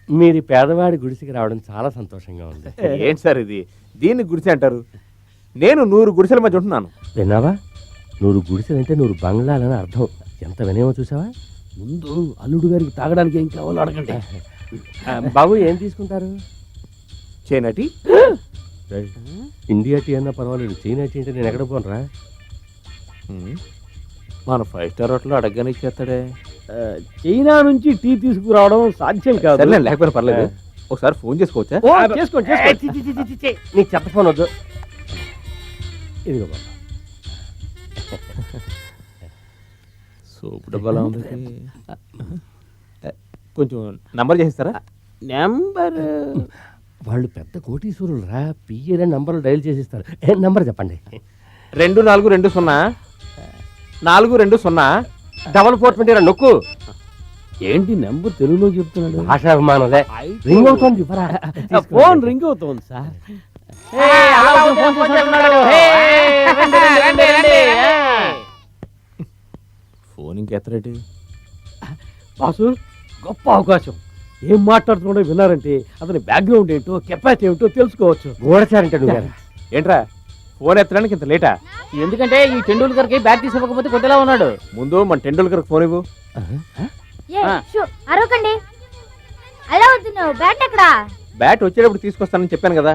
మీరు పేదవాడి గుడిసికి రావడం చాలా సంతోషంగా ఉంది. ఏంటి సార్ ఇది? దీన్ని గుడిసె అంటారు? నేను 100 గుడిసెల మధ్య ఉంటున్నాను. విన్నావా? 100 గుడిసెలంటే 100 బంగ్లాలని అర్థం. ఎంత వినేమో చూసావా? ముందు అల్లుడు గారికి తాగడానికి ఏం కావాలో అడగండి. బాబు ఏం తీసుకుంటారు? చేనటి ఇండియా టీ అన్నా పర్వాలేదు, చైనా టీ అంటే నేను ఎక్కడ పోనరా? మన 5 స్టార్ హోటల్లో అడగగానే ఇచ్చేస్తాడే. చైనా నుంచి టీ తీసుకురావడం సాధ్యం కాదు. సరే లేకపోయినా పర్లేదు, ఒకసారి ఫోన్ చేసుకోవచ్చా? చేసుకోండి. నీకు చెప్ప ఫోన్ వద్దు. ఇదిగో బాబా. సోపు డబ్బాలా ఉంది. కొంచెం నంబర్ చేస్తారా? నెంబర్ వాళ్ళు పెద్ద కోటీశ్వరులు రా, పిఏ నంబర్లు డైల్ చేసిస్తారు. నంబర్ చెప్పండి. 2420 420 420 నొక్కు. ఏంటి నెంబర్ తెలుగులో చెప్తున్నాడు? భాషాభిమానులే. రింగ్ అవుతుంది. ఫోన్ రింగ్ అవుతుంది సార్. ఫోన్ ఇంకెత్తరేటి? బాసు, గొప్ప అవకాశం. ఏం మాట్లాడుతున్నాడో విన్నారంటే అతని బ్యాక్గ్రౌండ్ ఏంటో, కెపాసిటీ ఏమిటో తెలుసుకోవచ్చు. గోడచారంటే నువ్వు ఏంట్రా ఫోన్ ఎత్తడానికి ఇంత లేటా? ఎందుకంటే ఈ టెండూల్కర్ కి బ్యాట్ తీసుకోకపోతే కొట్టేలా ఉన్నాడు. ముందు మన టెండూల్కర్ ఫోన్ ఇవ్వు. అరవకండి. అలా వద్దు. బ్యాట్ ఎక్కడా? బ్యాట్ వచ్చేటప్పుడు తీసుకొస్తానని చెప్పాను కదా.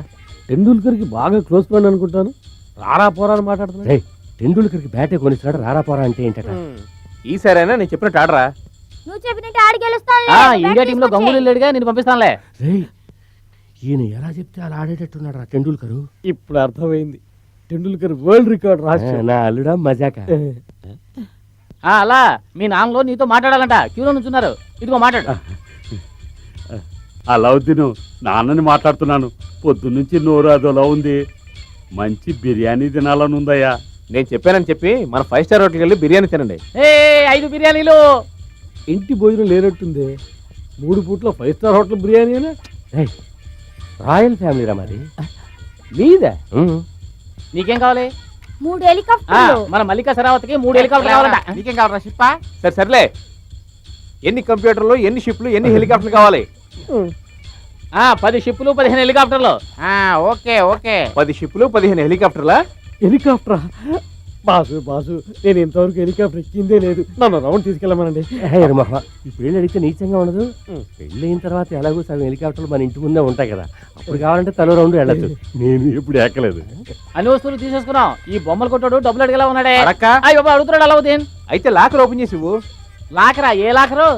టెండూల్కర్ కి బాగా క్లోజ్ ఫ్రెండ్ అనుకుంటాను. రారా పోరా అని మాట్లాడుతున్నాడు. టెండూల్కర్కి బ్యాటే కొనిస్తున్నాడు. రారా పోరా అంటే ఏంటట? ఈసారైనా నేను చెప్పినట్టు ఆడరా. నువ్వు చెప్పినట్టు ఆడి గెలుస్తాను. ఇండియా టీంలో గంగూలీ లేడుగా, నేను పంపిస్తానులే. ఈయన ఎలా చెప్తే అలా ఆడేటట్టున్నాడు రా టెండూల్కర్. ఇప్పుడు అర్థమైంది. టెండూల్కర్ వరల్డ్ రికార్డ్ రాసి నా అల్లుడా మజాక. అలా మీ నాన్నలో నీతో మాట్లాడాలంట, క్యూలో నుంచున్నారు. ఇదిగో మాట్లాడు. అలావుద్దీను, నాన్నని మాట్లాడుతున్నాను. పొద్దున్నుంచి నోరు అదోలా ఉంది. మంచి బిర్యానీ తినాలని ఉందయ్యా. నేను చెప్పానని చెప్పి మన 5 స్టార్ హోటల్కి వెళ్ళి బిర్యానీ తినండి. 5 బిర్యానీలు. ఇంటి భోజనం లేనట్టుంది. 3 పూట్ల 5 స్టార్ హోటల్ బిర్యానీనా? రాయల్ ఫ్యామిలీ రా మరి. మీదే? నీకేం కావాలి? 3 హెలికాప్టర్లు. మన మల్లికా సరావతికి 3 హెలికాప్టర్లు కావాలంట. నీకేం కావాలరా షిప్పా? సర్లే, ఎన్ని కంప్యూటర్లు, ఎన్ని షిప్లు, ఎన్ని హెలికాప్టర్లు కావాలి? 10 షిప్పులు 15 హెలికాప్టర్లు. Okay okay. 10 షిప్లు 15 హెలికాప్టర్లా? హెలికాప్టరా? బాసు, నేను ఇంతవరకు హెలికాప్టర్ ఎక్కిందే లేదు. నన్ను రౌండ్ తీసుకెళ్ళమనండి. ఇప్పుడు వెళ్ళి అడిగితే నీచంగా ఉండదు. పెళ్ళి అయిన తర్వాత ఎలాగో సగం హెలికాప్టర్లు మన ఇంటి ముందే ఉంటాయి కదా, అప్పుడు కావాలంటే తల రౌండ్ వెళ్ళచ్చు. నేను ఎప్పుడు ఎక్కలేదు. అన్ని వస్తువులు తీసేసుకున్నాం. ఈ బొమ్మలు కొట్టాడు డబ్బులు అడిగేలా ఉన్నాడే. అడుగుతున్నాడు అలావుద్దీన్. అయితే లాకర్ ఓపెన్ చేసి ఇవ్వు. లాకరా? ఏ లాకరు?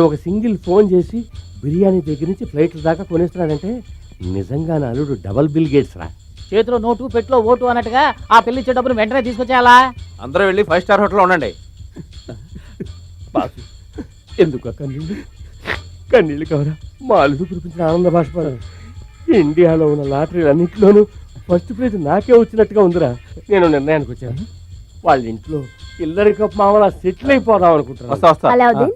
ఒక సింగిల్ ఫోన్ చేసి బిర్యానీ దగ్గర నుంచి ఫ్లైట్ల దాకా కొనేస్తున్నాడంటే నిజంగా నా అల్లుడు డబల్ బిల్ గేట్స్ రా. చేతిలో నోటు, పెట్లో ఓటు అన్నట్టుగా ఆ పెళ్లి ఇచ్చే డబ్బులు వెంటనే తీసుకొచ్చేయాలా? అందరూ వెళ్ళి 5 స్టార్ హోటల్లో ఉండండి. బాసు, ఎందుకు కన్నీళ్ళు కవరా? మా అల్లుడు కురిపించిన ఆనంద బాష్పాలు. ఇండియాలో ఉన్న లాటరీలు అన్నింటిలోనూ ఫస్ట్ ప్రైజ్ నాకే వచ్చినట్టుగా ఉందిరా. నేను నిర్ణయానికి వచ్చాను, వాళ్ళ ఇంట్లో ఇల్లరిక మామూలు సెటిల్ అయిపోదాం అనుకుంటున్నా. అలావుద్దీన్,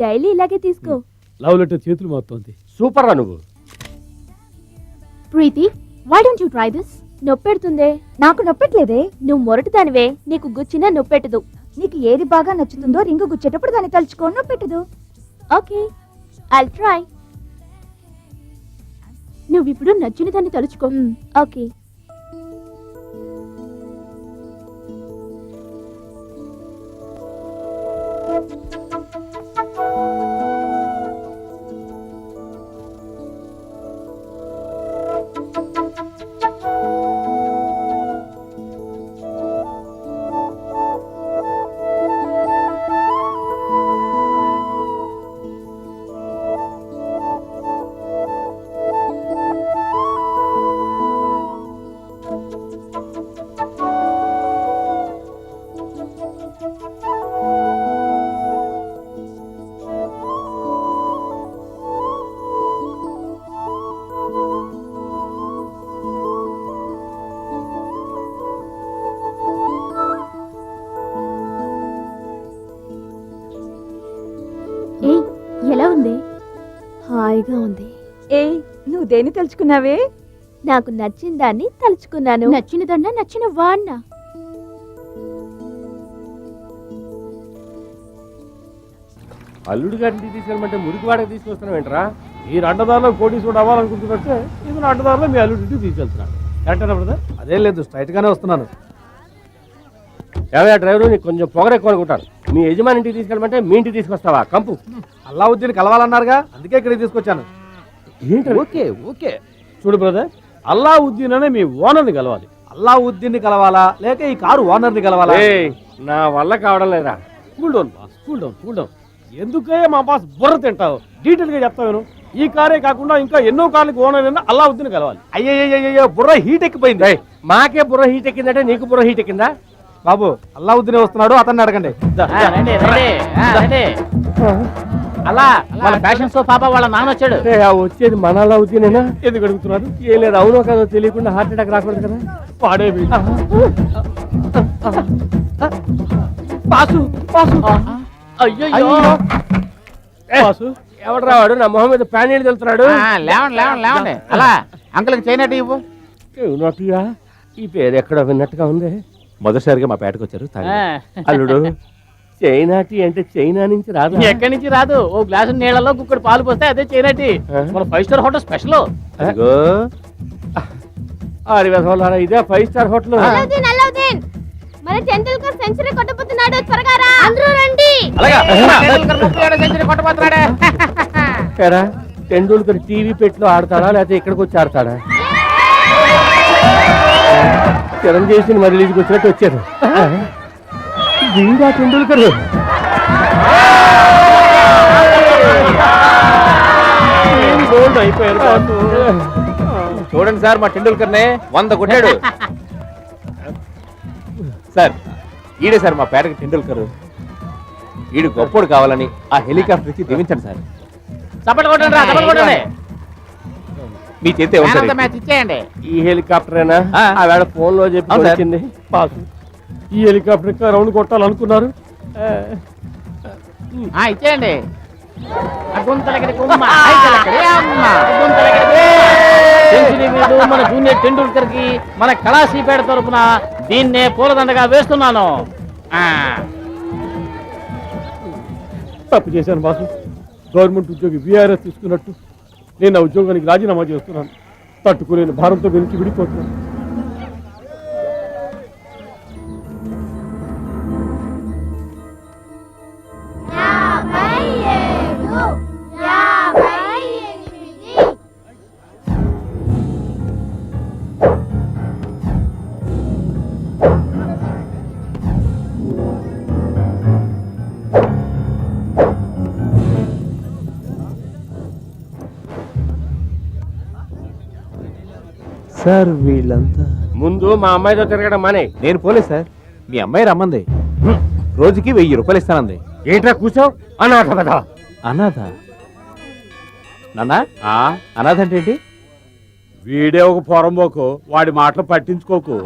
డైలీ ఇలాగే తీసుకో. లవ్ లెటర్ చేతులు మారుతోంది. సూపర్ రా నువ్వు. ప్రీతి, why don't you try this? నొప్పెడుతుందే. నాకు నొప్పెట్లేదే. నువ్వు మొరటిదానివే, నీకు గుచ్చినా నొప్పెట్టదు. నీకు ఏది బాగా నచ్చుతుందో రింగు గుచ్చేటప్పుడు దాన్ని తలుచుకో, నొప్పెట్టదు. Okay, I'll try. నువ్వు ఇప్పుడు నచ్చిన దాన్ని తలుచుకో. ఓకే. ఎలా ఉంది? హాయిగా ఉంది. నువ్వు దేన్ని తలుచుకున్నావే? నాకు నచ్చిన దాన్ని తలుచుకున్నాను. నచ్చిన దన్నా నచ్చిన వాన్నా? అల్లుడు గారింటికి తీసుకెళ్ళమంటే మురికివాడకి తీసుకొస్తున్నావు ఏంట్రా? మీరు అడ్డదారిలో కోటీశ్వరుడు అవ్వాలనుకుంటున్నట్టే ఇది అడ్డదారిలో మీ అల్లుడింటికి తీసుకెళ్తున్నాను. కరెక్టేనా బ్రదర్? అదేం లేదు, స్ట్రైట్ గానే వస్తున్నాను. ఏవయ్యా డ్రైవరు, నీకు కొంచెం పొగరెక్కువ అనుకుంటాను. మీ యజమాని ఇంటికి తీసుకెళ్ళమంటే మీ ఇంటికి తీసుకొస్తావా? కంపు. అల్లావుద్దీన్ కలవాలన్నారుగా, అందుకే ఇక్కడికి తీసుకొచ్చాను. ఏంటి? ఓకే ఓకే చూడు బ్రదర్, అల్లావుద్దీన్ అనే మీ ఓనర్ని కలవాలి. అల్లావుద్దీన్ కలవాలా లేక ఈ కారు ఓనర్ని కలవాలా? ఏయ్, నా వల్ల కావడం లేదా? Cool down boss, cool down cool down. ఎందుకయ్యా మా బాస్ బుర్ర తింటావు? డీటెయిల్ గా చెప్తాను. ఈ కారే కాకుండా ఇంకా ఎన్నో కార్లకు ఓనర్ అయినా అల్లావుద్దీన్ కలవాలి. అయ్యయ్యో, బుర్ర హీట్ ఎక్కిపోయింది. ఏయ్, మాకే బుర్ర హీట్ ఎక్కిందంటే నీకు బుర్ర హీట్ ఎక్కిందా? బాబు, అల్లావుద్దీన్ వస్తున్నాడు, అతన్ని అడగండి. రండి రండి రండి. అలా వాళ్ళ ఫ్యాషన్ షో పాప వాళ్ళ నాన్న వచ్చాడు. అంటే ఆ వచ్చేది మన అల్లావుద్దీనేనా? ఎందుకు అడుగుతున్నారు? ఏం లేదు, అవునో కాదో తెలియకుండా హార్ట్ అటాక్ రాకూడదు కదా. పాడే బాసు బాసు అయ్యో బాసు ఎవడు రావాడు నా మొహం మీద ప్యాన్ నీళ్ళు తెలుతున్నాడు? లేవండి లేవండి లేవండి. అలా అంకుల్కి చేయనట్టు ఇవ్వు. నోటిగా ఈ పేరు ఎక్కడో విన్నట్టుగా ఉంది. మొదటిసారిగా మా పేటకు వచ్చారు. అల్లుడు, చైనాటి అంటే చైనా నుంచి రాదు. ఎక్కడి నుంచి రాదు. ఓ గ్లాసు నీళ్ళలో కుక్కడు పాలు పోస్తే అదే చేయనట్టి. మన 5 స్టార్ హోటల్ స్పెషల్. ఆరివేసంలారా, ఇదే 5 స్టార్ హోటల్. అల్లావుద్దీన్, మన టెండూల్కర్ సెంచరీ కొట్టబోతున్నాడు. త్వరగా రా, అందరూ రండి. సెంచరీ కొట్టబోతున్నాడే. ఎరా, టెండూల్కర్ టీవీ పెట్లో ఆడతాడా లేకపోతే ఇక్కడికి వచ్చి ఆడతాడా? చిరంజీవి సినిమా రిలీజ్కి వచ్చినట్టు వచ్చారు. వీడా టెండూల్కర్? అయిపోయారు. చూడండి సార్, మా టెండూల్కర్నే 100 కొట్టాడు. సార్, ఈడే సార్ మా పేటకి టెండూల్కర్. ఈడు గొప్పోడు కావాలని ఆ హెలికాప్టర్ ఇచ్చి దీవించండి సార్. చప్పట్లు కొట్టండి రా, చప్పట్లు కొట్టండి. మీ చేతే Man of the match ఇచ్చేయండి. ఈ హెలికాప్టరేనా? ఆ. ఆవేళ ఫోన్ లో చెప్పి అవును సార్. వచ్చింది. బాసు ఈ హెలికాప్టర్ రౌండ్ కొట్టాలనుకున్నారు. ఇచ్చేయండి. గుంతలకి కుమ్మ, ఐతలకి అమ్మ, గుంతలకి. సెంచరీ వీడు మన జూనియర్ టెండూల్కర్ కి మన కళాశీపేట తరపున దీన్నే పూలదండగా వేస్తున్నాను. తప్పు చేశాను బాసు. గవర్నమెంట్ ఉద్యోగి విఆర్ఎస్ తీసుకున్నట్టు నేను ఆ ఉద్యోగానికి రాజీనామా చేస్తున్నాను. తట్టుకోలేని భారంతో వెనక్కి విడిపోతున్నాను. సార్ వీళ్ళంతా ముందు మా అమ్మాయితో తిరగడం మానే. నేను పోలే సార్, మీ అమ్మాయి రమ్మంది. రోజుకి 1000 రూపాయలు ఇస్తానంది. ఏంట్రా కూర్చో? అనాథ కదా. అనాథ? నాన్న, అనాథ అంటే ఏంటి? వీడే ఒక పొరంబోకు, వాడి మాటలు పట్టించుకోకు.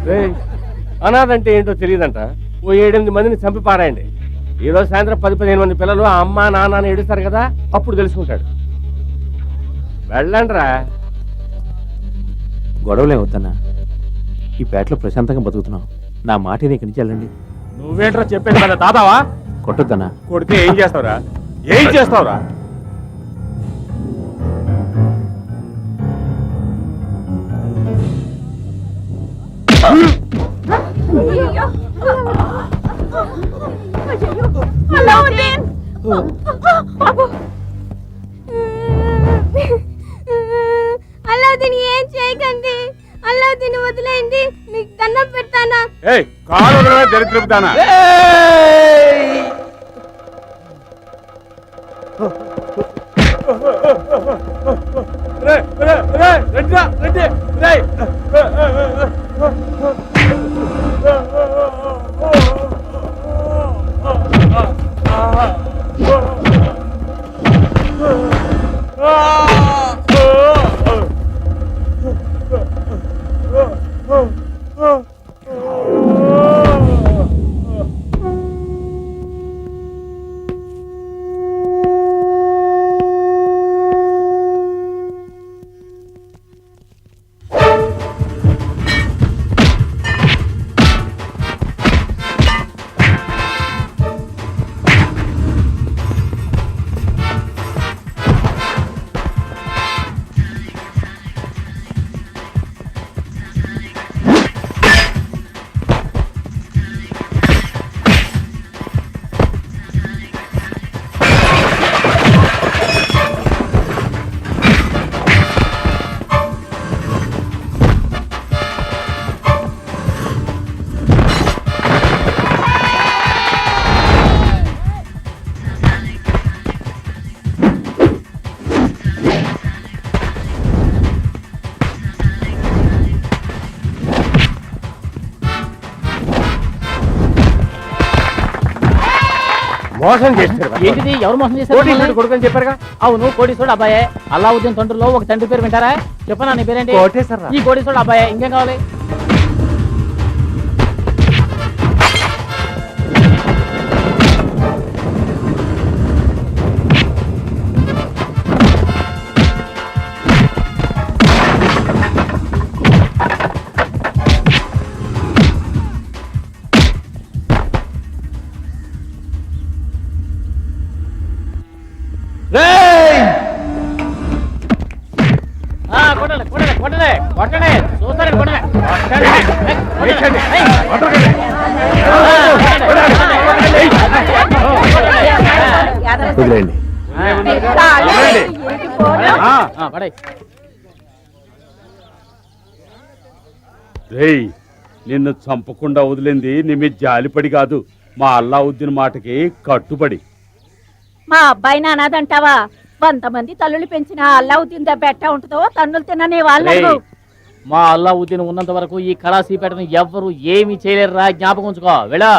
రేయ్, అనాథ అంటే ఏంటో తెలియదంట. ఓ 7-8 మందిని చంపి పారాయండి. ఈ రోజు సాయంత్రం 10-15 మంది పిల్లలు ఆ అమ్మ నాన్న అని ఏడుస్తారు కదా, అప్పుడు తెలుసుకుంటాడు. వెళ్ళండి రా. గొడవలే వద్దన్నా, ఈ పేటలో ప్రశాంతంగా బతుకుతున్నాం. నా మాటని ఇక్కడి నుంచి వెళ్ళండి. నువ్వేంట్రా చెప్పేది కదా దాదావా? కొట్టొద్దన్నా. కొడితే ఏం చేస్తావురా? ఏం చేస్తావురా? అల్లావుద్దీన్, అల్లావుద్దీన్ ఏం చేయకండి. అల్లావుద్దీన్ వదిలేయండి, మీకు దండం పెడతానా. ఏయ్, కాలు దరిద్రపుతానా? మోసం చేస్తారు ఏంటిది ఎవరు మోసం చేశారు కోటీశ్వరుడు మిమ్మల్ని? కొడుకని చెప్పారుగా. అవును కోటీశ్వరుడు అబ్బాయే. అల్లావుద్దీన్ తండ్రిలో ఒక తండ్రి పేరు వింటారా? చెప్పనా నీ పేరేంటి? కోటేశ్వరరావు. ఈ కోటీశ్వరుడు అబ్బాయే. ఇంకేం కావాలి? కొట్టండి కొట్టండి కొట్టండి కొట్టండి చూస్తారండి కొట్టండి కొట్టండి. ఏయ్, కొట్టండి. వదిలేయండి. పడేయ్. రేయ్ నిన్ను చంపకుండా వదిలింది నీ మీద జాలిపడి కాదు, మా అల్లావుద్దీన్ మాటకి కట్టుబడి. మా అబ్బాయిని అనాదంటావా? 100 మంది తల్లులు పెంచిన అల్లావుద్దీన్ దెబ్బ ఎట్టా ఉంటుందో తన్నులు తిననే వాళ్ళు. రేయ్, మా అల్లావుద్దీన్ ఉన్నంత వరకు ఈ కళాసీపేటను ఎవ్వరు ఏమీ చేయలేరురా, జ్ఞాపకం ఉంచుకో. వెళ్ళా